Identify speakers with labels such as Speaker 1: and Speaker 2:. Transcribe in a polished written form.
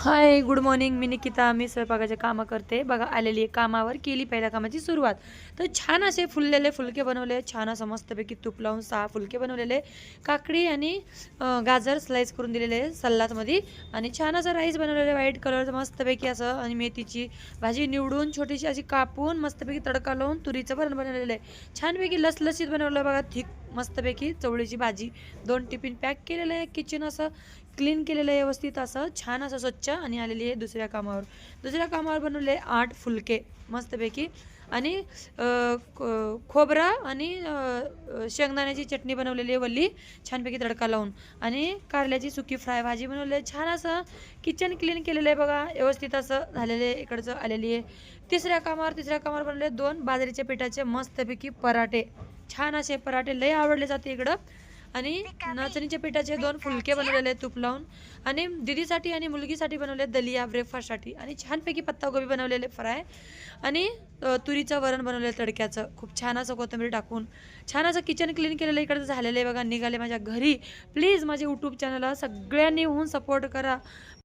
Speaker 1: हाय, good morning. मी निकिता. मी स्वयंपाकाचे कामं करते. बघा आलेली आहे कामावर. केली पहिल्या कामाची सुरुवात. तर छान असे फुललेले फुलके बनवले. छान असं मस्तपैकी तूप लावून 6 फुलके बनवलेले. काकडी आणि गाजर स्लाईस करून दिलेले सलादमध्ये आणि छान असं राईस बनवलेले व्हाईट कलरचं मस्तपैकी असं आणि मेथीची भाजी निवडून छोटीशी अशी कापून मस्तपैकी तडका लावून तुरीचं भरण बनवलेलं आहे. छानपैकी लसलसीत बनवलं बघा. थिक मस्तपैकी चवळीची भाजी. 2 टिफिन पॅक केलेलं आहे. किचन असं क्लीन केलेलं आहे व्यवस्थित असं छान असं स्वच्छ आणि आलेली आहे दुसऱ्या कामावर बनवले 8 फुलके मस्तपैकी आणि खोबरं आणि शेंगदाण्याची चटणी बनवलेली आहे वल्ली छानपैकी तडका लावून आणि कारल्याची सुकी फ्राय भाजी बनवली आहे. छान असं किचन क्लीन केलेलं आहे बघा व्यवस्थित असं झालेलं आहे. इकडचं आलेली आहे तिसऱ्या कामावर बनवले 2 बाजरीच्या पिठाचे मस्तपैकी पराठे. छान असे पराठे लय आवडले जाते इकडं आणि नाचणीच्या पिठाचे 2 फुलके बनवलेले तूप लावून आणि दीदीसाठी आणि मुलगीसाठी बनवले दलिया ब्रेकफास्टसाठी आणि छानपैकी पत्तागोबी बनवलेले फ्राय आणि तुरीचं वरण बनवलेलं तडक्याचं खूप छान असं कोथिंबीर टाकून छान असं किचन क्लीन केलेलं इकडचं झालेलं आहे बघा. निघाले माझ्या घरी. प्लीज माझ्या यूट्यूब चॅनलला सगळ्यांनी होऊन सपोर्ट करा.